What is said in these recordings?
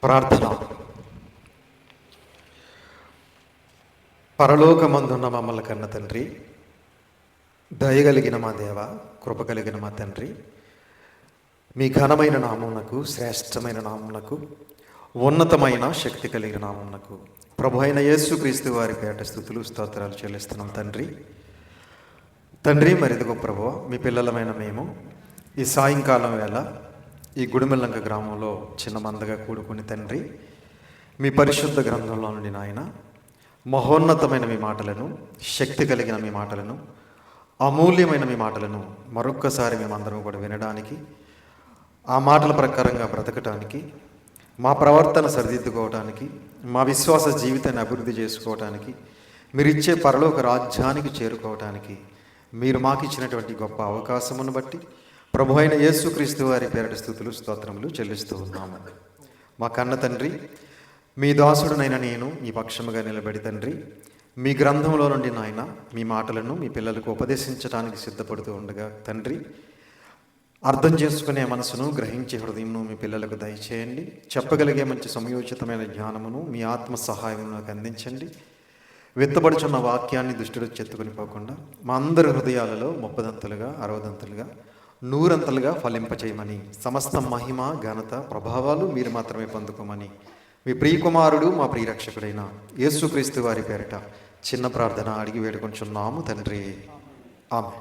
ప్రార్థన. పరలోకమందున్న మమ్మల్ని కన్న తండ్రి, దయగలిగిన మా దేవ, కృప కలిగిన మా తండ్రి, మీ ఘనమైన నామమునకు, శ్రేష్టమైన నామమునకు, ఉన్నతమైన శక్తి కలిగిన నామమునకు ప్రభు అయిన యేసుక్రీస్తు వారి పేట స్తుతులు స్తోత్రాలు చెల్లిస్తున్నాం తండ్రి. మరిదిగో ప్రభువా, మీ పిల్లలమైన మేము ఈ సాయంకాలం వేళ ఈ గుడిమెల్లంక గ్రామంలో చిన్న మందగా కూడుకుని తండ్రి, మీ పరిశుద్ధ గ్రంథంలో నుండి నాయన మహోన్నతమైన మీ మాటలను, శక్తి కలిగిన మీ మాటలను, అమూల్యమైన మీ మాటలను మరొక్కసారి మేమందరం కూడా వినడానికి, ఆ మాటల ప్రకారంగా బ్రతకటానికి, మా ప్రవర్తన సరిదిద్దుకోవటానికి, మా విశ్వాస జీవితాన్ని అభివృద్ధి చేసుకోవటానికి, మీరు ఇచ్చే పరలోక రాజ్యానికి చేరుకోవటానికి మీరు మాకు ఇచ్చినటువంటి గొప్ప అవకాశమును బట్టి ప్రభు అయిన యేసుక్రీస్తు వారి పేరటి స్తుతులు స్తోత్రములు చెల్లిస్తూ ఉన్నాము. మా కన్న తండ్రి, మీ దాసుడునైన నేను మీ పక్షముగా నిలబడి తండ్రి, మీ గ్రంథంలో నుండి నాయన మీ మాటలను మీ పిల్లలకు ఉపదేశించడానికి సిద్ధపడుతూ ఉండగా తండ్రి, అర్థం చేసుకునే మనసును, గ్రహించే హృదయంను మీ పిల్లలకు దయచేయండి. చెప్పగలిగే మంచి సమయోచితమైన జ్ఞానమును మీ ఆత్మ సహాయమును నాకు అందించండి. విత్తబడుచున్న వాక్యాన్ని దృష్టిలో చెత్తుకుని పోకుండా మా అందరి హృదయాలలో 30దంతలుగా 60దంతలుగా 100 ఫలింపచేయమని, సమస్త మహిమ, ఘనత, ప్రభావాలు మీరు మాత్రమే పొందుకోమని మీ ప్రియకుమారుడు మా ప్రియరక్షకుడైన యేసుక్రీస్తు వారి పేరిట చిన్న ప్రార్థన అడిగి వేడుకొంచున్నాము తండ్రి, ఆమె.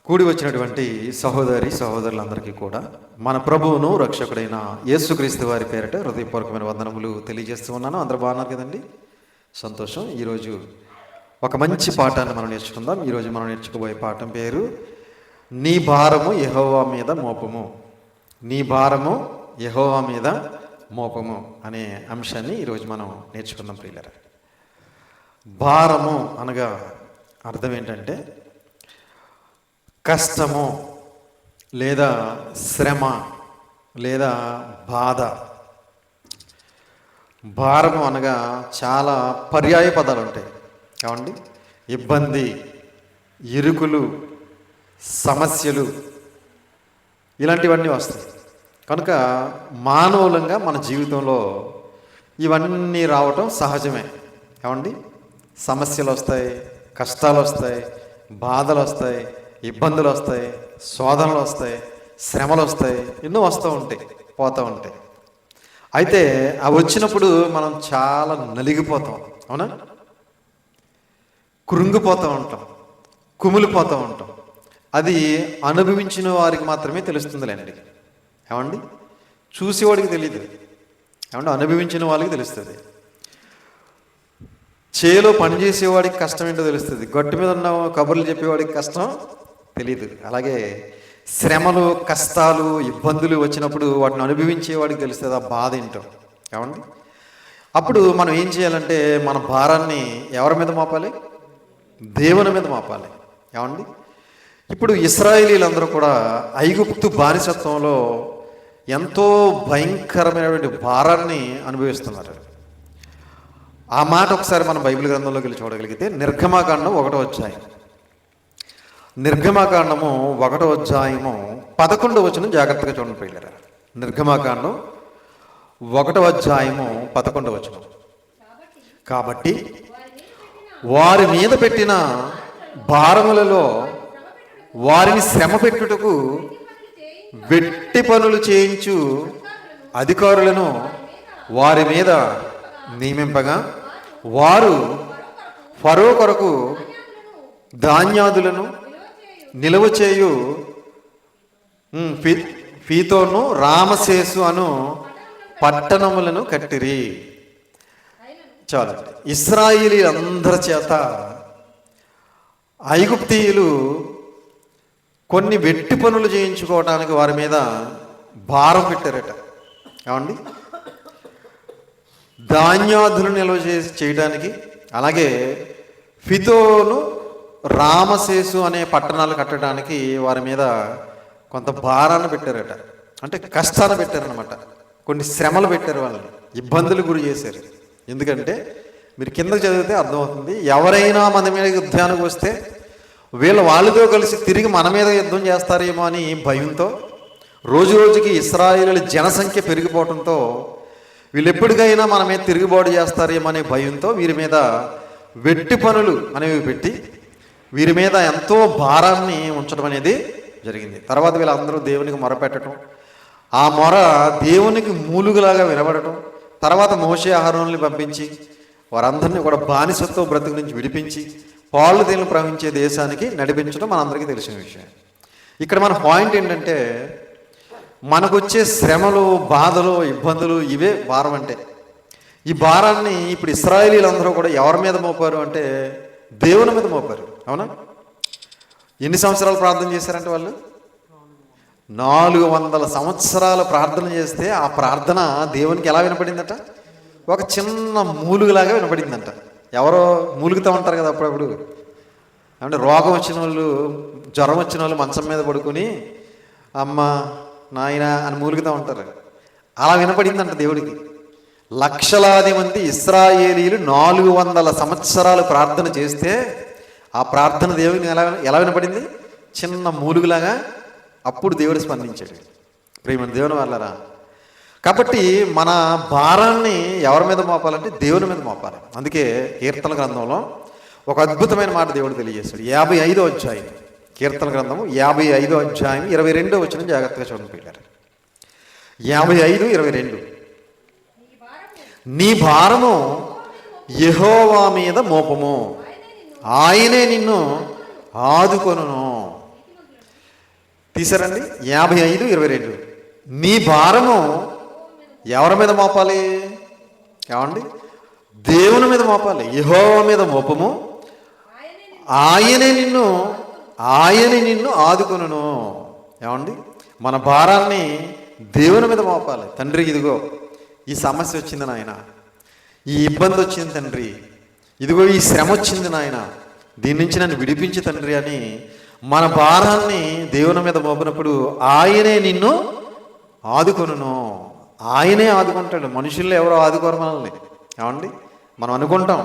కూడి వచ్చినటువంటి సహోదరి సహోదరులందరికీ కూడా మన ప్రభువును రక్షకుడైన యేసుక్రీస్తు వారి పేరిట హృదయపూర్వకమైన వందనములు తెలియజేస్తూ ఉన్నాను. అందరూ బాగున్నారు కదండి? సంతోషం. ఈరోజు ఒక మంచి పాఠాన్ని మనం నేర్చుకుందాం. ఈరోజు మనం నేర్చుకోబోయే పాఠం పేరు నీ భారము యెహోవా మీద మోపము. నీ భారము యెహోవా మీద మోపము అనే అంశాన్ని ఈరోజు మనం నేర్చుకుందాం ప్రియులారా. భారము అనగా అర్థం ఏంటంటే కష్టము లేదా శ్రమ లేదా బాధ. భారము అనగా చాలా పర్యాయ పదాలు ఉంటాయి కావండి. ఇబ్బంది, ఇరుకులు, సమస్యలు ఇలాంటివన్నీ వస్తాయి. కనుక మానవులంగా మన జీవితంలో ఇవన్నీ రావటం సహజమే కావండి. సమస్యలు వస్తాయి, కష్టాలు వస్తాయి, బాధలు వస్తాయి, ఇబ్బందులు వస్తాయి, శోధనలు వస్తాయి, శ్రమలు వస్తాయి, ఎన్నో వస్తూ ఉంటాయి, పోతూ ఉంటాయి. అయితే అవి వచ్చినప్పుడు మనం చాలా నలిగిపోతాం, అవునా? కృంగిపోతూ ఉంటాం, కుమిలిపోతూ ఉంటాం. అది అనుభవించిన వారికి మాత్రమే తెలుస్తుందిలేండి, ఏమండి? చూసేవాడికి తెలియదు, ఏమంటే అనుభవించిన వాళ్ళకి తెలుస్తుంది. చేలో పనిచేసేవాడికి కష్టం ఏంటో తెలుస్తుంది, గట్టు మీద ఉన్న కబుర్లు చెప్పేవాడికి కష్టం తెలియదు. అలాగే శ్రమలు, కష్టాలు, ఇబ్బందులు వచ్చినప్పుడు వాటిని అనుభవించేవాడికి తెలుస్తుంది ఆ బాధ ఏంటో, ఏమండి? అప్పుడు మనం ఏం చేయాలంటే మన భారాన్ని ఎవరి మీద మోపాలి? దేవుని మీద మోపాలి, ఏమండి? ఇప్పుడు ఇశ్రాయేలీలందరూ కూడా ఐగుప్తు బానిసత్వంలో ఎంతో భయంకరమైనటువంటి భారాన్ని అనుభవిస్తున్నారు. ఆ మాట ఒకసారి మనం బైబిల్ గ్రంథంలోకి వెళ్ళి చూడగలిగితే నిర్గమాకాండం 1వ అధ్యాయం, నిర్గమాకాండము 1వ అధ్యాయము 11వ వచనం జాగ్రత్తగా చూడండి పిల్లరా. నిర్గమాకాండం 1వ అధ్యాయము 11వ వచనం. కాబట్టి వారి మీద పెట్టిన భారములలో వారిని శ్రమ పెట్టుటకు వెట్టి పనులు చేయించు అధికారులను వారి మీద నియమింపగా వారు ఫరో కొరకు ధాన్యాదులను నిలువ చేయు ఫీతోను, రామసేసు అను పట్టణములను కట్టిరి. చాలు. ఇశ్రాయేలీలందరి చేత ఐగుప్తీయులు కొన్ని వెట్టి పనులు చేయించుకోవడానికి వారి మీద భారం పెట్టారట, ఏమండి? ధాన్యాదులు నిల్వ చేయడానికి, అలాగే ఫితోను, రామసేసు అనే పట్టణాలు కట్టడానికి వారి మీద కొంత భారాన్ని పెట్టారట. అంటే కష్టాన్ని పెట్టారనమాట, కొన్ని శ్రమలు పెట్టారు, వాళ్ళని ఇబ్బందులు గురి చేశారు. ఎందుకంటే మీరు కిందకు చదివితే అర్థమవుతుంది, ఎవరైనా మన మీద యుద్ధానికి వస్తే వాళ్ళతో కలిసి తిరిగి మన మీద యుద్ధం చేస్తారేమో అని భయంతో రోజు రోజుకి ఇశ్రాయేలు జనసంఖ్య పెరిగిపోవడంతో వీళ్ళు ఎప్పటికైనా మన మీద తిరుగుబాటు చేస్తారేమనే భయంతో వీరి మీద వెట్టి పనులు అనేవి పెట్టి వీరి మీద ఎంతో భారాన్ని ఉంచడం అనేది జరిగింది. తర్వాత వీళ్ళందరూ దేవునికి మొరపెట్టడం, ఆ మొర దేవునికి మూలుగులాగా వినబడటం, తర్వాత మోషే అహరోనుని పంపించి వారందరినీ కూడా బానిసత్వ బ్రతుకు నుంచి విడిపించి పాలు తేనెలు ప్రవహించే దేశానికి నడిపించడం మనందరికీ తెలిసిన విషయం. ఇక్కడ మన పాయింట్ ఏంటంటే, మనకు వచ్చే శ్రమలు, బాధలు, ఇబ్బందులు ఇవే భారం అంటే. ఈ భారాన్ని ఇప్పుడు ఇశ్రాయేలీలందరూ కూడా ఎవరి మీద మోపారు అంటే దేవుని మీద మోపారు. అవునా? ఎన్ని సంవత్సరాలు ప్రార్థన చేశారంటే వాళ్ళు 400 సంవత్సరాలు ప్రార్థన చేస్తే ఆ ప్రార్థన దేవునికి ఎలా వినపడిందట? ఒక చిన్న మూలుగులాగా వినపడిందంట. ఎవరో మూలుగుతూ ఉంటారు కదా అప్పుడప్పుడు. అంటే రోగం వచ్చిన వాళ్ళు, జ్వరం వచ్చిన వాళ్ళు మంచం మీద పడుకొని అమ్మ నాయన అని మూలుగుతూ ఉంటారు. అలా వినపడిందంట దేవుడికి. లక్షలాది మంది ఇశ్రాయేలీలు 400 సంవత్సరాలు ప్రార్థన చేస్తే ఆ ప్రార్థన దేవుడిని ఎలా వినపడింది? చిన్న మూలుగులాగా. అప్పుడు దేవుడు స్పందించాడు. ప్రియమైన దేవుని వాళ్ళరా, కాబట్టి మన భారాన్ని ఎవరి మీద మోపాలంటే దేవుని మీద మోపాలి. అందుకే కీర్తన గ్రంథంలో ఒక అద్భుతమైన మాట దేవుడు తెలియజేశాడు. 55వ అధ్యాయం, కీర్తన గ్రంథము 55వ అధ్యాయం 22వ వచనం జాగ్రత్తగా చూడండి పిల్లలు. 55:22, నీ భారము యెహోవా మీద మోపము, ఆయనే నిన్ను ఆదుకొనును. తీసారండి? 55:22, నీ భారము ఎవరి మీద మోపాలి? ఏమండి? దేవుని మీద మోపాలి. యెహోవా మీద మోపము, ఆయనే నిన్ను ఆదుకొనును. ఏమండి? మన భారాన్ని దేవుని మీద మోపాలి. తండ్రి, ఇదిగో ఈ సమస్య వచ్చింది నాయన, ఈ ఇబ్బంది వచ్చింది తండ్రి, ఇదిగో ఈ శ్రమ వచ్చింది నాయన, దీని నుంచి నన్ను విడిపించి తండ్రి అని మన భారాన్ని దేవుని మీద మోపినప్పుడు ఆయనే నిన్ను ఆదుకొనును. ఆయనే ఆదుకుంటాడు. మనుషుల్లో ఎవరో ఆదుకోరు మనల్ని. ఏమండి? మనం అనుకుంటాం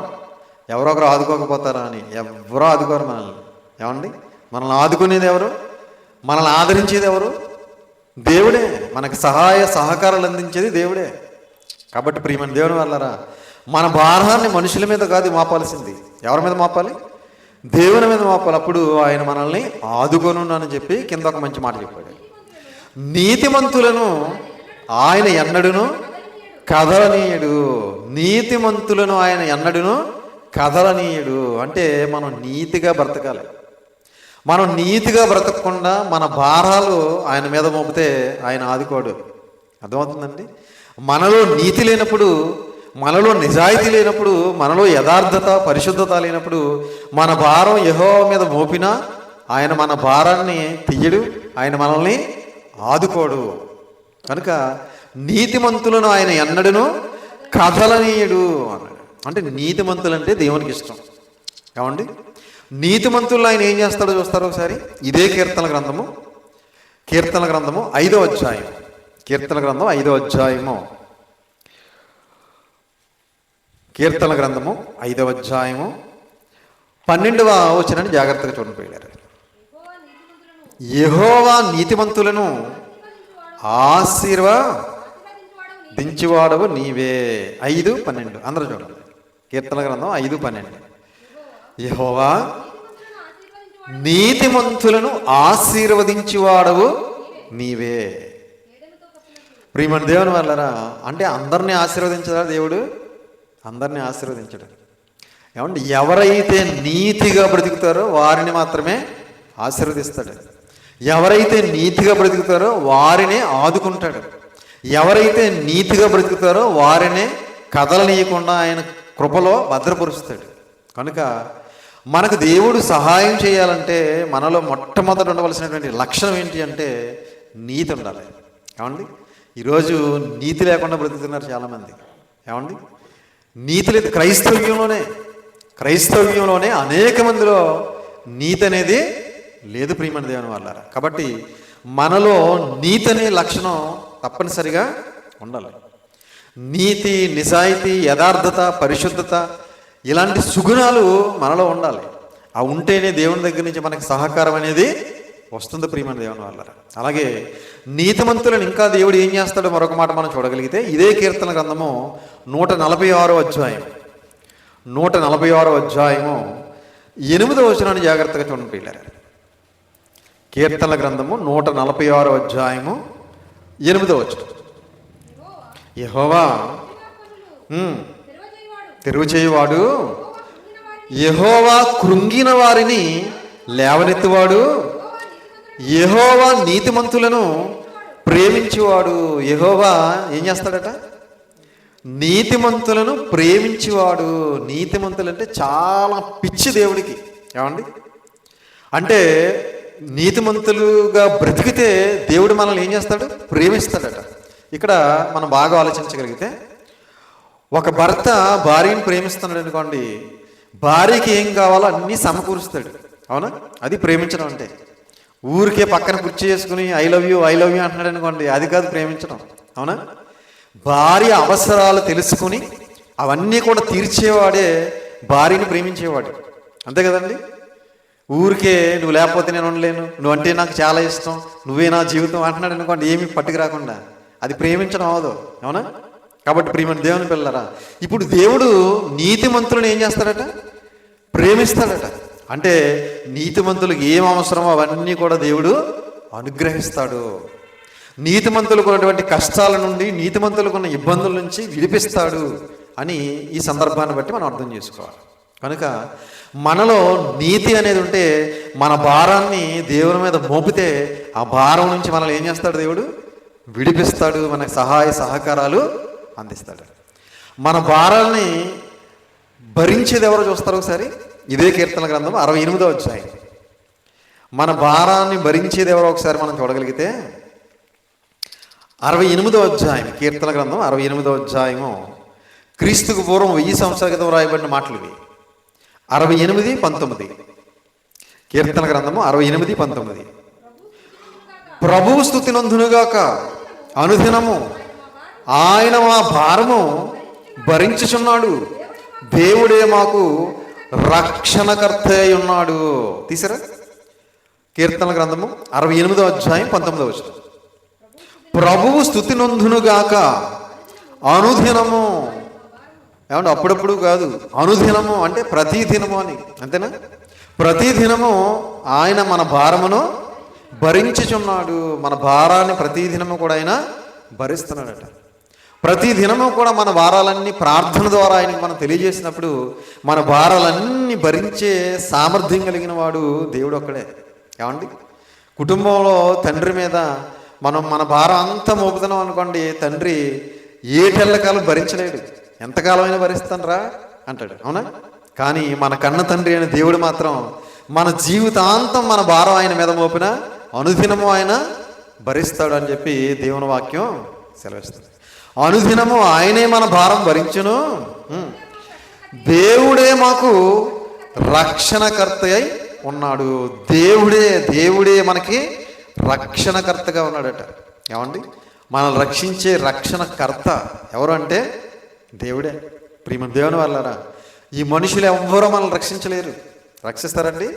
ఎవరో ఒకరు ఆదుకోకపోతారా అని. ఎవరో ఆదుకోరు మనల్ని. ఏమండి? మనల్ని ఆదుకునేది ఎవరు? మనల్ని ఆదరించేది ఎవరు? దేవుడే. మనకి సహాయ సహకారాలు అందించేది దేవుడే. కాబట్టి ప్రియమైన దేవుని వాళ్ళరా, మన భారాన్ని మనుషుల మీద కాదు మోపాల్సింది. ఎవరి మీద మోపాలి? దేవుని మీద మోపాలి. అప్పుడు ఆయన మనల్ని ఆదుకొను అని చెప్పి కింద ఒక మంచి మాట చెప్పాడు. నీతిమంతులను ఆయన ఎన్నడును కదలనీయుడు. నీతిమంతులను ఆయన ఎన్నడును కదలనీయుడు అంటే మనం నీతిగా బ్రతకాలి. మనం నీతిగా బ్రతకకుండా మన భారాలు ఆయన మీద మోపితే ఆయన ఆదుకోడు. అర్థమవుతుందండి? మనలో నీతి లేనప్పుడు, మనలో నిజాయితీ లేనప్పుడు, మనలో యథార్థత పరిశుద్ధత లేనప్పుడు మన భారం యెహోవా మీద మోపినా ఆయన మన భారాన్ని తీయడు, ఆయన మనల్ని ఆదుకోడు. కనుక నీతిమంతులను ఆయన ఎన్నడును కదలనీయుడు అన్నాడు. అంటే నీతిమంతులంటే దేవునికి ఇష్టం. ఏమండి? నీతిమంతుల్లో ఆయన ఏం చేస్తాడో చూస్తారో ఒకసారి. ఇదే కీర్తన గ్రంథము 5వ అధ్యాయం, కీర్తన గ్రంథం 5వ అధ్యాయము, కీర్తన గ్రంథము 5వ అధ్యాయము 12వ వచనాన్ని జాగ్రత్తగా చూడండి. యెహోవా నీతిమంతులను ఆశీర్వదించువాడవు నీవే. 5:12 అందరూ చూడండి. కీర్తన గ్రంథం 5:12, యెహోవా నీతిమంతులను ఆశీర్వదించువాడవు నీవే. ప్రియమైన దేవుని వాళ్ళరా, అంటే అందరినీ ఆశీర్వదించడా దేవుడు? అందరినీ ఆశీర్వదించడు. ఏమంటే ఎవరైతే నీతిగా బ్రతుకుతారో వారిని మాత్రమే ఆశీర్వదిస్తాడు. ఎవరైతే నీతిగా బ్రతుకుతారో వారినే ఆదుకుంటాడు. ఎవరైతే నీతిగా బ్రతుకుతారో వారినే కదలనీయకుండా ఆయన కృపలో భద్రపరుస్తాడు. కనుక మనకు దేవుడు సహాయం చేయాలంటే మనలో మొట్టమొదట ఉండవలసినటువంటి లక్షణం ఏంటి అంటే నీతి ఉండాలి. ఏమండి? ఈరోజు నీతి లేకుండా బ్రతుకుతున్నారు చాలామంది. ఏమండి? నీతి లేదు. క్రైస్తవ్యంలోనే అనేక మందిలో నీతి అనేది లేదు ప్రియమైన దేవుని వాళ్ళారా. కాబట్టి మనలో నీతి అనే లక్షణం తప్పనిసరిగా ఉండాలి. నీతి, నిజాయితీ, యథార్థత, పరిశుద్ధత ఇలాంటి సుగుణాలు మనలో ఉండాలి. ఆ ఉంటేనే దేవుని దగ్గర నుంచి మనకి సహకారం అనేది వస్తుంది ప్రియమైన దేవుని వాళ్ళరా. అలాగే నీతిమంతులను ఇంకా దేవుడు ఏం చేస్తాడో మరొక మాట మనం చూడగలిగితే ఇదే కీర్తన గ్రంథము 146వ అధ్యాయం 146వ అధ్యాయము 8వ వచనాన్ని జాగ్రత్తగా చూడండి పిల్లలు. కీర్తన గ్రంథము 146వ అధ్యాయము 8వ వచనం. యెహోవా తెరువు చేయువాడు, యెహోవా కృంగిన వారిని లేవనెత్తువాడు, యెహోవా నీతిమంతులను ప్రేమించువాడు. యెహోవా ఏం చేస్తాడట? నీతిమంతులను ప్రేమించువాడు. నీతిమంతులు అంటే చాలా పిచ్చి దేవుడికి. ఏమండి అంటే నీతిమంతులుగా బ్రతికితే దేవుడు మనల్ని ఏం చేస్తాడు? ప్రేమిస్తాడట. ఇక్కడ మనం బాగా ఆలోచించగలిగితే ఒక భర్త భార్యను ప్రేమిస్తున్నాడు అనుకోండి, భార్యకి ఏం కావాలో అన్నీ సమకూరుస్తాడు. అవునా? అది ప్రేమించడం అంటే. ఊరికే పక్కన కుర్చీ చేసుకుని ఐ లవ్ యూ అంటున్నాడు అనుకోండి, అది కాదు ప్రేమించడం. అవునా? భార్య అవసరాలు తెలుసుకుని అవన్నీ కూడా తీర్చేవాడే భార్యని ప్రేమించేవాడు. అంతే కదండి? ఊరికే నువ్వు లేకపోతే నేను ఉండలేను, నువ్వంటే నాకు చాలా ఇష్టం, నువ్వే నా జీవితం అంటున్నాడు అనుకోండి, ఏమి పట్టుకురాకుండా, అది ప్రేమించడం అవదు. అవునా? కాబట్టి ప్రియమైన దేవుని పిల్లరా, ఇప్పుడు దేవుడు నీతిమంతులను ఏం చేస్తాడట? ప్రేమిస్తాడట. అంటే నీతిమంతులకు ఏం అవసరమో అవన్నీ కూడా దేవుడు అనుగ్రహిస్తాడు. నీతిమంతులకు ఉన్నటువంటి కష్టాల నుండి, నీతిమంతులకు ఉన్న ఇబ్బందుల నుంచి విడిపిస్తాడు అని ఈ సందర్భాన్ని బట్టి మనం అర్థం చేసుకోవాలి. కనుక మనలో నీతి అనేది ఉంటే మన భారాన్ని దేవుని మీద మోపితే ఆ భారం నుంచి మనల్ని ఏం చేస్తాడు? దేవుడు విడిపిస్తాడు, మనకు సహాయ సహకారాలు అందిస్తాడు. మన భారాల్ని భరించేది ఎవరో చూస్తారు ఒకసారి. ఇదే కీర్తన గ్రంథం 68వ అధ్యాయం. మన భారాన్ని భరించేది ఎవరో ఒకసారి మనం చూడగలిగితే 68వ అధ్యాయం, కీర్తన గ్రంథం 68వ అధ్యాయము క్రీస్తుకు పూర్వం 1000 సంవత్సరాల క్రితం రాయబడిన మాటలు ఇవి. 68:19 కీర్తన గ్రంథము 68:19. ప్రభువు స్తుతి నందునుగాక, అనుదినము ఆయన మా భారము భరించుచున్నాడు, దేవుడే మాకు రక్షణకర్త అయి ఉన్నాడు. తీసారా? కీర్తన గ్రంథము 68వ అధ్యాయం 19వ వచనం. ప్రభువు స్తుతి నందునుగాక, అనుదినము. ఏమంటే అప్పుడప్పుడు కాదు, అనుదినము అంటే ప్రతిదినము అని. అంతేనా? ప్రతిదినము ఆయన మన భారమును భరించుచున్నాడు. మన భారాన్ని ప్రతిదినము కూడా ఆయన భరిస్తున్నాడట. ప్రతిదినము కూడా మన భారాలన్నీ ప్రార్థన ద్వారా ఆయనకి మనం తెలియజేసినప్పుడు మన భారాలన్నీ భరించే సామర్థ్యం కలిగిన వాడు దేవుడు ఒక్కడే. ఏమండి? కుటుంబంలో తండ్రి మీద మనం మన భారం అంతా మోపుతున్నాం అనుకోండి, తండ్రి ఏటెళ్ళకాలం భరించలేడు. ఎంతకాలమైనా భరిస్తానరా అంటాడు. అవునా? కానీ మన కన్న తండ్రి అయిన దేవుడు మాత్రం మన జీవితాంతం మన భారం ఆయన మీద మోపిన అనుదినము ఆయన భరిస్తాడు అని చెప్పి దేవుని వాక్యం సెలవిస్తుంది. అనుదినము ఆయనే మన భారం భరించును, దేవుడే మాకు రక్షణకర్త అయి ఉన్నాడు. దేవుడే మనకి రక్షణకర్తగా ఉన్నాడట. ఏమండి? మనల్ని రక్షించే రక్షణకర్త ఎవరు అంటే దేవుడే. ప్రియమైన దేవుని వాళ్ళారా, ఈ మనుషులు ఎవ్వరూ మనల్ని రక్షించలేరు. రక్షిస్తారండి?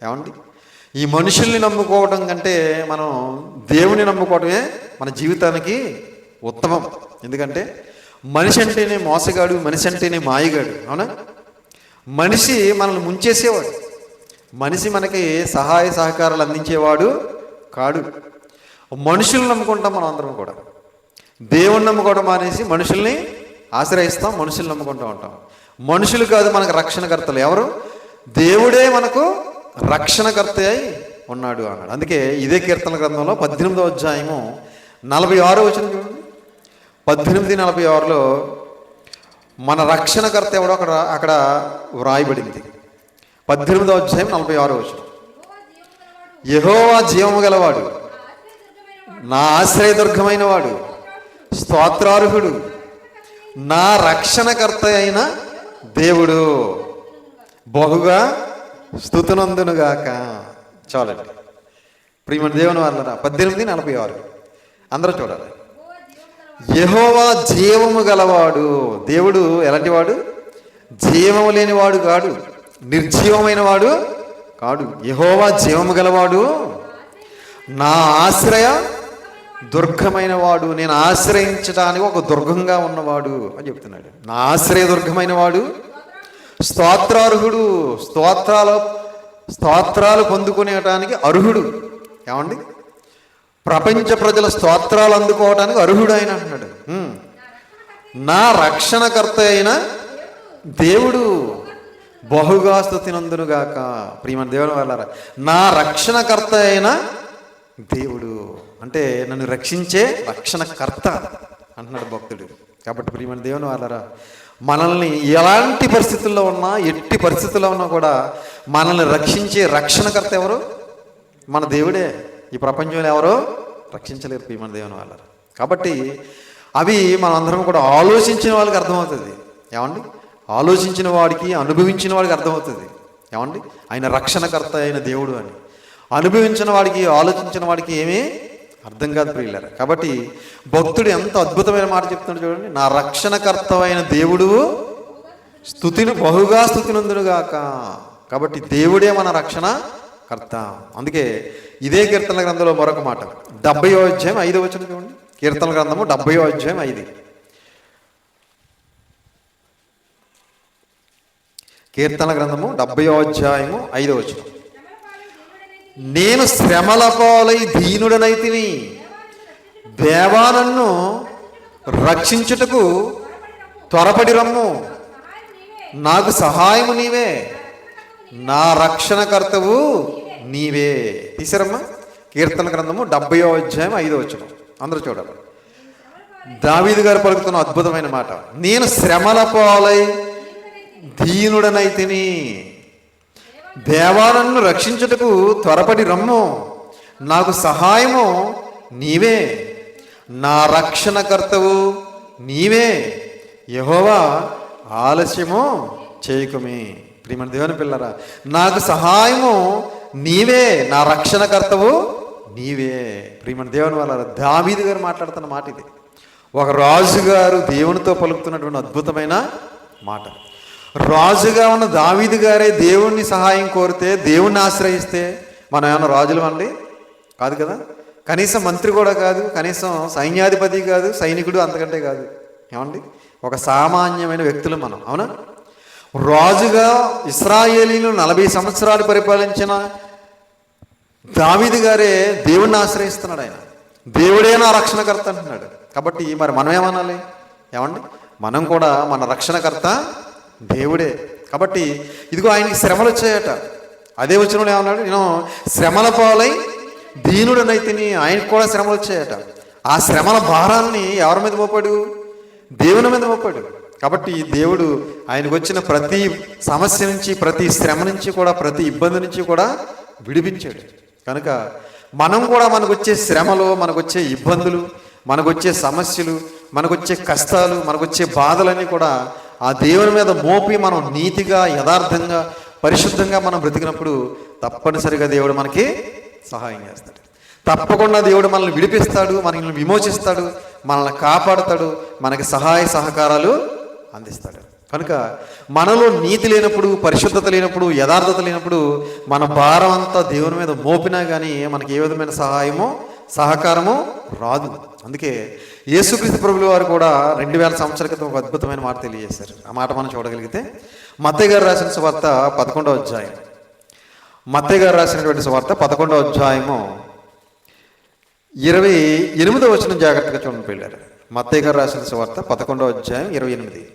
ఏమండి? ఈ మనుషుల్ని నమ్ముకోవడం కంటే మనం దేవుని నమ్ముకోవడమే మన జీవితానికి ఉత్తమం. ఎందుకంటే మనిషి అంటేనే మోసగాడు, మనిషి అంటేనే మాయగాడు. అవునా? మనిషి మనల్ని ముంచేసేవాడు, మనిషి మనకి సహాయ సహకారాలు అందించేవాడు కాడు. మనుషుల్ని నమ్ముకుంటాం మనం అందరం కూడా. దేవుణ్ణి నమ్ముకోవడం మానేసి మనుషుల్ని ఆశ్రయిస్తాం, మనుషుల్ని నమ్ముకుంటూ ఉంటాం. మనుషులు కాదు మనకు రక్షణకర్తలు. ఎవరు? దేవుడే మనకు రక్షణకర్త అయి ఉన్నాడు అన్నాడు. అందుకే ఇదే కీర్తన గ్రంథంలో 18వ అధ్యాయము 46వ వచనం చూడండి. 18:46లో మన రక్షణకర్త ఎవడో అక్కడ వ్రాయబడింది. 18వ అధ్యాయం 46వ వచనం. యెహోవా జీవము గలవాడు, నా ఆశ్రయదుర్గమైన వాడు, స్తోత్రార్హుడు, నా రక్షణకర్త అయిన దేవుడు బహుగా స్తుతినందునుగాక. చాలండి ప్రియమైన దేవుని వాళ్ళరా. 18:46 అందరూ చూడాలి. యెహోవా జీవము గలవాడు. దేవుడు ఎలాంటి వాడు? జీవము లేనివాడు కాడు, నిర్జీవమైన వాడు కాడు. యెహోవా జీవము గలవాడు, నా ఆశ్రయ దుర్గమైన వాడు, నేను ఆశ్రయించడానికి ఒక దుర్గంగా ఉన్నవాడు అని చెప్తున్నాడు. నా ఆశ్రయ దుర్గమైన వాడు, స్తోత్రార్హుడు, స్తోత్రాలు పొందుకునేటానికి అర్హుడు. ఏమండి? ప్రపంచ ప్రజల స్తోత్రాలు అందుకోవటానికి అర్హుడు ఆయన అంటున్నాడు. నా రక్షణకర్త అయిన దేవుడు బహుగా స్తుతినందునుగాక. ప్రియమైన దేవుని వాళ్ళారా, నా రక్షణకర్త అయిన దేవుడు అంటే నన్ను రక్షించే రక్షణకర్త అంటున్నాడు భక్తుడు. కాబట్టి ప్రియమైన దేవుని వాళ్ళారా, మనల్ని ఎలాంటి పరిస్థితుల్లో ఉన్నా, ఎట్టి పరిస్థితుల్లో ఉన్నా కూడా మనల్ని రక్షించే రక్షణకర్త ఎవరు? మన దేవుడే. ఈ ప్రపంచంలో ఎవరో రక్షించలేరు ప్రియమైన దేవుని వాళ్ళారా. కాబట్టి అవి మనందరం కూడా ఆలోచించిన వాళ్ళకి అర్థమవుతుంది. ఏమండి? ఆలోచించిన వాడికి, అనుభవించిన వాడికి అర్థమవుతుంది. ఏమండి? ఆయన రక్షణకర్త అయిన దేవుడు అని. అనుభవించిన వాడికి, ఆలోచించిన వాడికి ఏమీ అర్థం కాదు ప్రియులారా. కాబట్టి భక్తుడు ఎంత అద్భుతమైన మాట చెప్తున్నాడు చూడండి. నా రక్షణకర్త అయిన దేవుడు బహుగా స్తుతినందునుగాక. కాబట్టి దేవుడే మన రక్షణ కర్త. అందుకే ఇదే కీర్తనల గ్రంథంలో మరొక మాట, 70వ అధ్యాయం 5వ వచనం చూడండి. కీర్తనల గ్రంథము 70వ అధ్యాయం 5. కీర్తన గ్రంథము 70వ అధ్యాయము 5వ వచనం. నేను శ్రమల పాలై దీనుడనైతిని, దేవా నన్ను రక్షించుటకు త్వరపడి రమ్ము, నాకు సహాయము నీవే, నా రక్షణకర్తవు నీవే. తీసారమ్మా? కీర్తన గ్రంథము 70వ అధ్యాయం 5వ వచనం. అందరూ చూడాలి. దావీదు గారు పలుకుతున్న అద్భుతమైన మాట, నేను శ్రమల పాలై దీనుడనైతిని, దేవా నన్ను రక్షించుటకు త్వరపడి రమ్ము, నాకు సహాయము నీవే, నా రక్షణకర్తవు నీవే, యెహోవా ఆలస్యము చేయకుమే. ప్రియమైన దేవుని పిల్లరా, నాకు సహాయము నీవే, నా రక్షణకర్తవు నీవే. ప్రియమైన దేవుని వాళ్ళ దావీదు గారు మాట్లాడుతున్న మాట ఇది. ఒక రాజుగారు దేవునితో పలుకుతున్నటువంటి అద్భుతమైన మాట. రాజుగా ఉన్న దావీదు గారే దేవుణ్ణి సహాయం కోరితే, దేవుణ్ణి ఆశ్రయిస్తే మనం ఏమన్నా రాజులు అండి? కాదు కదా. కనీసం మంత్రి కూడా కాదు, కనీసం సైన్యాధిపతి కాదు, సైనికుడు అంతకంటే కాదు. ఏమండి? ఒక సామాన్యమైన వ్యక్తులు మనం. అవునా? రాజుగా ఇశ్రాయేలీలు 40 సంవత్సరాలు పరిపాలించిన దావీదు గారే దేవుణ్ణి ఆశ్రయిస్తున్నాడు. ఆయన దేవుడే నా రక్షణకర్త అంటున్నాడు. కాబట్టి మరి మనం ఏమనాలి? ఏమండి? మనం కూడా మన రక్షణకర్త దేవుడే. కాబట్టి ఇదిగో ఆయనకి శ్రమలు వచ్చాయట. అదే వచనంలో ఏమన్నాడు? నేను శ్రమల పాలై దీనుడనైతిని, ఆయనకు కూడా శ్రమలు వచ్చాయట. ఆ శ్రమల భారాన్ని ఎవరి మీద మోపాడు? దేవుని మీద మోపాడు. కాబట్టి దేవుడు ఆయనకు వచ్చిన ప్రతి సమస్య నుంచి, ప్రతి శ్రమ నుంచి కూడా, ప్రతి ఇబ్బంది నుంచి కూడా విడిపించాడు. కనుక మనం కూడా మనకొచ్చే శ్రమలు, మనకొచ్చే ఇబ్బందులు, మనకొచ్చే సమస్యలు, మనకొచ్చే కష్టాలు, మనకొచ్చే బాధలన్నీ కూడా ఆ దేవుని మీద మోపి మనం నీతిగా, యథార్థంగా, పరిశుద్ధంగా మనం బ్రతికినప్పుడు తప్పనిసరిగా దేవుడు మనకి సహాయం చేస్తాడు. తప్పకుండా దేవుడు మనల్ని విడిపిస్తాడు, మనల్ని విమోచిస్తాడు, మనల్ని కాపాడుతాడు, మనకి సహాయ సహకారాలు అందిస్తాడు. కనుక మనలో నీతి లేనప్పుడు, పరిశుద్ధత లేనప్పుడు, యథార్థత లేనప్పుడు మన భారం అంతా దేవుని మీద మోపినా కానీ మనకి ఏ విధమైన సహాయమో సహకారము రాదు. అందుకే యేసుక్రీస్తు ప్రభువుల వారు కూడా 2000 సంవత్సరాల క్రితం ఒక అద్భుతమైన మాట తెలియజేశారు. ఆ మాట మనం చూడగలిగితే మత్తయి గారు రాసిన సువార్త 11వ అధ్యాయం, మత్తయి గారు రాసినటువంటి సువార్త 11వ అధ్యాయము 28వ వచనం జాగ్రత్తగా చూడండి పిల్లలు. మత్తయి గారు రాసిన సువార్త 11వ అధ్యాయం 28.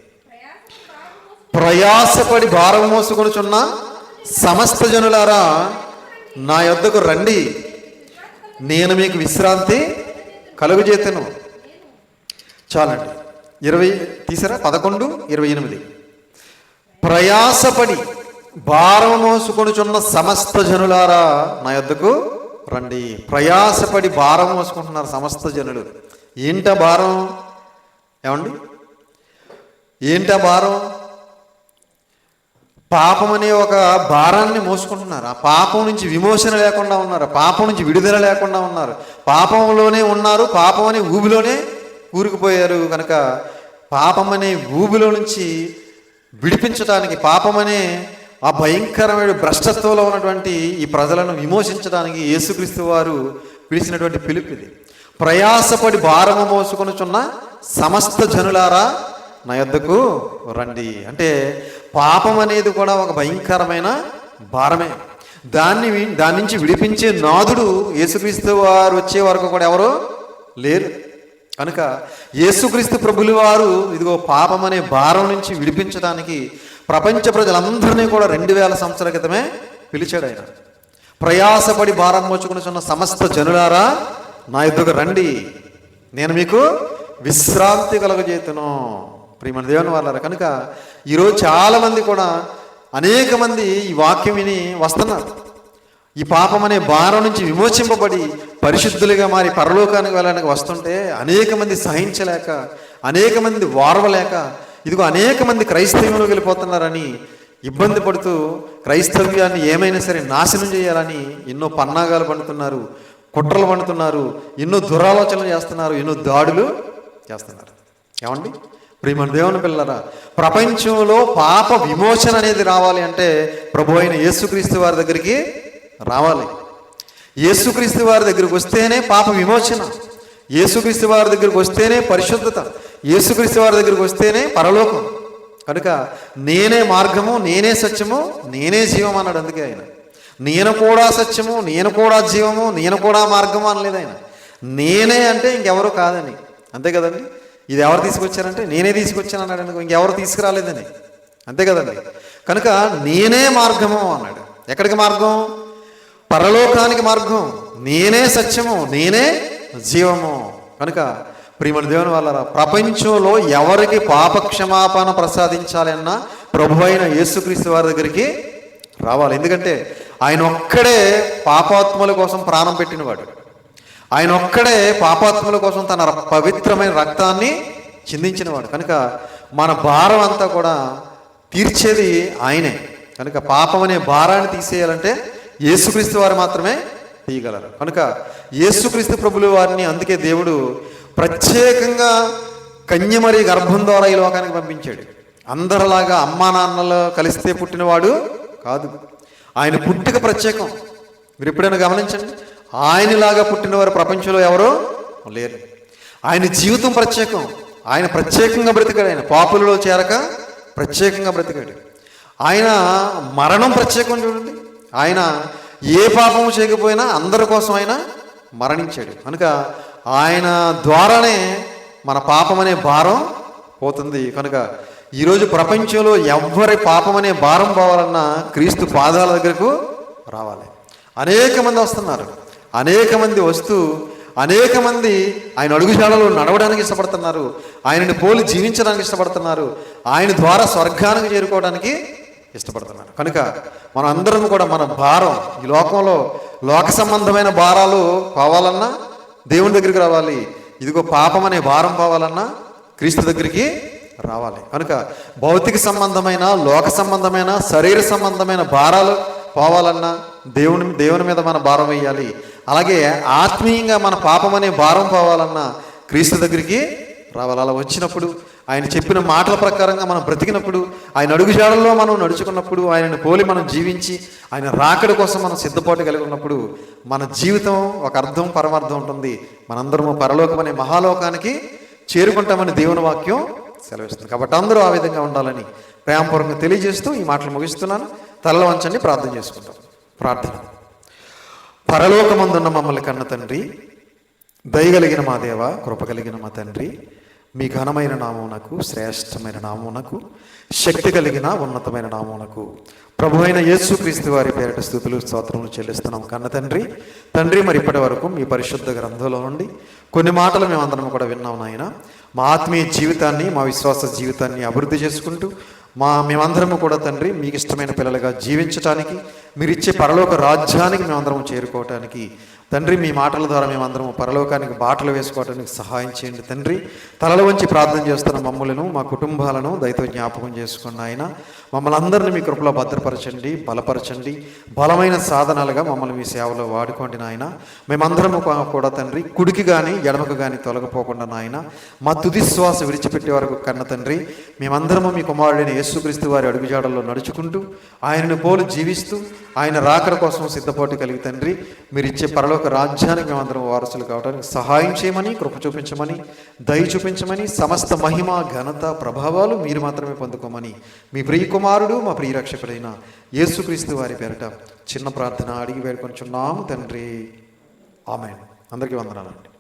ప్రయాసపడి భారం మోసుకొనుచున్న సమస్త జనులారా నా యొద్దకు రండి, నేను మీకు విశ్రాంతి కలుగజేతను. చాలండి. 20 తీసారా? 11:28. ప్రయాసపడి భారం మోసుకొనుచున్న సమస్త జనులారా నా యొద్దకు రండి. ప్రయాసపడి భారం మోసుకుంటున్నారు సమస్త జనులు. ఏంటా భారం? ఏమండి? ఏంటా భారం? పాపం అనే ఒక భారాన్ని మోసుకుంటున్నారు. ఆ పాపం నుంచి విమోచన లేకుండా ఉన్నారు, పాపం నుంచి విడుదల లేకుండా ఉన్నారు, పాపంలోనే ఉన్నారు, పాపం అనే ఊబిలోనే కూరుకుపోయారు. కనుక పాపం అనే ఊబిలో నుంచి విడిపించడానికి, పాపం అనే ఆ భయంకరమైన భ్రష్టత్వంలో ఉన్నటువంటి ఈ ప్రజలను విమోచించడానికి యేసుక్రీస్తు వారు పిలిచినటువంటి పిలుపు ఇది. ప్రయాసపడి భారము మోసుకొనుచున్న సమస్త జనులారా నా యొద్దకు రండి. అంటే పాపం అనేది కూడా ఒక భయంకరమైన భారమే. దాని నుంచి విడిపించే నాథుడు యేసుక్రీస్తు వారు వచ్చే వరకు కూడా ఎవరు లేరు. కనుక యేసుక్రీస్తు ప్రభులు వారు ఇదిగో పాపం అనే భారం నుంచి విడిపించడానికి ప్రపంచ ప్రజలందరినీ కూడా 2000 సంవత్సరాల క్రితమే పిలిచాడు ఆయన. ప్రయాసపడి భారం మోచుకుని సమస్త జనులారా నా యొద్దకు రండి, నేను మీకు విశ్రాంతి కలుగజేతును. ప్రియమైన దేవుని వాళ్ళారా, కనుక ఈరోజు చాలామంది కూడా అనేక మంది ఈ వాక్యం విని వస్తున్నారు. ఈ పాపం అనే భారం నుంచి విమోచింపబడి పరిశుద్ధులుగా మారి పరలోకానికి వెళ్ళడానికి వస్తుంటే అనేక మంది సహించలేక, అనేక మంది వారవలేక ఇదిగో అనేక మంది క్రైస్తవ్యంలోకి వెళ్ళిపోతున్నారని ఇబ్బంది పడుతూ క్రైస్తవ్యాన్ని ఏమైనా సరే నాశనం చేయాలని ఎన్నో పన్నాగాలు పండుతున్నారు, కుట్రలు పండుతున్నారు, ఎన్నో దురాలోచనలు చేస్తున్నారు, ఎన్నో దాడులు చేస్తున్నారు. ఏమండి ప్రియమైన దేవుని పిల్లరా, ప్రపంచంలో పాప విమోచన అనేది రావాలి అంటే ప్రభు అయిన యేసుక్రీస్తు వారి దగ్గరికి రావాలి. యేసుక్రీస్తు వారి దగ్గరికి వస్తేనే పాప విమోచన, యేసుక్రీస్తు వారి దగ్గరికి వస్తేనే పరిశుద్ధత, యేసుక్రీస్తు వారి దగ్గరికి వస్తేనే పరలోకం. కనుక నేనే మార్గము, నేనే సత్యము, నేనే జీవం అన్నాడు. అందుకే ఆయన నేను కూడా సత్యము, నేను కూడా జీవము, నేను కూడా మార్గము అనలేదు ఆయన. నేనే అంటే ఇంకెవరు కాదని, అంతే కదండి. ఇది ఎవరు తీసుకొచ్చారంటే నేనే తీసుకొచ్చాను అన్నాడు అనుకో, ఇంకెవరు తీసుకురాలేదని, అంతే కదండి. కనుక నేనే మార్గము అన్నాడు. ఎక్కడికి మార్గం? పరలోకానికి మార్గం. నేనే సత్యము, నేనే జీవము. కనుక ప్రియమైన దేవుని వాళ్ళారా, ప్రపంచంలో ఎవరికి పాపక్షమాపణ ప్రసాదించాలన్నా ప్రభు అయిన యేసుక్రీస్తు వారి దగ్గరికి రావాలి. ఎందుకంటే ఆయన ఒక్కడే పాపాత్ముల కోసం ప్రాణం పెట్టినవాడు. ఆయన ఒక్కడే పాపాత్ముల కోసం తన పవిత్రమైన రక్తాన్ని చిందించినవాడు. కనుక మన భారం అంతా కూడా తీర్చేది ఆయనే. కనుక పాపం అనే భారాన్ని తీసేయాలంటే యేసుక్రీస్తు వారు మాత్రమే తీయగలరు. కనుక యేసుక్రీస్తు ప్రభులు వారిని అందుకే దేవుడు ప్రత్యేకంగా కన్యమరి గర్భం ద్వారా ఈ లోకానికి పంపించాడు. అందరిలాగా అమ్మా నాన్నలు కలిస్తే పుట్టినవాడు కాదు. ఆయన పుట్టుక ప్రత్యేకం. మీరు ఎప్పుడైనా గమనించండి, ఆయనలాగా పుట్టినవారు ప్రపంచంలో ఎవరో లేరు. ఆయన జీవితం ప్రత్యేకం. ఆయన ప్రత్యేకంగా బ్రతికాడు. ఆయన పాపులలో చేరక ప్రత్యేకంగా బ్రతికాడు. ఆయన మరణం ప్రత్యేకం. చూడండి, ఆయన ఏ పాపము చేయకపోయినా అందరి కోసం ఆయన మరణించాడు. కనుక ఆయన ద్వారానే మన పాపం అనే భారం పోతుంది. కనుక ఈరోజు ప్రపంచంలో ఎవ్వరి పాపం అనే భారం పోవాలన్నా క్రీస్తు పాదాల దగ్గరకు రావాలి. అనేక మంది వస్తున్నారు, అనేక మంది వస్తూ అనేక మంది ఆయన అడుగుజాడలో నడవడానికి ఇష్టపడుతున్నారు, ఆయనని పోలి జీవించడానికి ఇష్టపడుతున్నారు, ఆయన ద్వారా స్వర్గానికి చేరుకోవడానికి ఇష్టపడుతున్నారు. కనుక మనం అందరం కూడా మన భారం, ఈ లోకంలో లోక సంబంధమైన భారాలు పోవాలన్నా దేవుని దగ్గరికి రావాలి. ఇదిగో పాపం అనే భారం పోవాలన్నా క్రీస్తు దగ్గరికి రావాలి. కనుక భౌతిక సంబంధమైన, లోక సంబంధమైన, శరీర సంబంధమైన భారాలు పోవాలన్నా దేవుని మీద మన భారం వేయాలి. అలాగే ఆత్మీయంగా మన పాపం అనే భారం పోవాలన్నా క్రీస్తు దగ్గరికి రావాలి. అలా వచ్చినప్పుడు ఆయన చెప్పిన మాటల ప్రకారంగా మనం బ్రతికినప్పుడు, ఆయన అడుగుజాడల్లో మనం నడుచుకున్నప్పుడు, ఆయనను పోలి మనం జీవించి ఆయన రాకడ కోసం మనం సిద్ధపాటు కలిగి ఉన్నప్పుడు మన జీవితం ఒక అర్థం పరమార్థం ఉంటుంది. మనందరము పరలోకం అనే మహాలోకానికి చేరుకుంటామని దేవుని వాక్యం సెలవిస్తుంది. కాబట్టి అందరూ ఆ విధంగా ఉండాలని ప్రేమపూర్వకంగా తెలియజేస్తూ ఈ మాటలు ముగిస్తున్నాను. తలలో వంచండి, ప్రార్థన చేసుకుంటాం. ప్రార్థన. పరలోకమందున్న మమ్మల్ని కన్న తండ్రి, దయగలిగిన మా దేవ, కృప కలిగిన మా తండ్రి, మీ ఘనమైన నామమునకు, శ్రేష్టమైన నామమునకు, శక్తి కలిగిన ఉన్నతమైన నామమునకు ప్రభు అయిన యేసుక్రీస్తు వారి పేరిట స్తుతులు స్తోత్రములు చెల్లిస్తున్నాం కన్న తండ్రి. మరి ఇప్పటి వరకు మీ పరిశుద్ధ గ్రంథంలో నుండి కొన్ని మాటలు మేమందరం కూడా విన్నాం నాయన. మా ఆత్మీయ జీవితాన్ని, మా విశ్వాస జీవితాన్ని అభివృద్ధి చేసుకుంటూ మేమందరము కూడా తండ్రి మీకు ఇష్టమైన పిల్లలుగా జీవించటానికి, మీరు ఇచ్చే పరలోక రాజ్యానికి మేమందరం చేరుకోవటానికి తండ్రి మీ మాటల ద్వారా మేమందరం పరలోకానికి బాటలు వేసుకోవడానికి సహాయం చేయండి తండ్రి. తలల వంచి ప్రార్థన చేస్తున్న మమ్మలను, మా కుటుంబాలను దయతో జ్ఞాపకం చేసుకున్న ఆయన మమ్మల్ని అందరినీ మీ కృపలో భద్రపరచండి, బలపరచండి. బలమైన సాధనాలుగా మమ్మల్ని మీ సేవలో వాడుకోండి నాయన. మేమందరము కూడా తండ్రి కుడికి కానీ ఎడమకు కానీ తొలగిపోకుండా నాయన, మా తుది శ్వాస విడిచిపెట్టే వరకు కన్న తండ్రి మేమందరము మీ కుమారుడైన యేసుక్రీస్తు వారి అడుగుజాడల్లో నడుచుకుంటూ ఆయనను పోలు జీవిస్తూ ఆయన రాకడ కోసం సిద్ధపాటు కలిగి తండ్రి మీరు ఇచ్చే పరలోక పరలోక రాజ్యానికి మేమందరం వారసులు కావడానికి సహాయం చేయమని, కృప చూపించమని, దయ చూపించమని, సమస్త మహిమ ఘనత ప్రభావాలు మీరు మాత్రమే పొందుకోమని మీ ప్రియ కుమారుడు మా ప్రియ రక్షకుడైన యేసుక్రీస్తు వారి పేరట చిన్న ప్రార్థన అడిగి వేడుకొంచున్నాము తండ్రి. ఆమేన్. అందరికీ వందనాలండి.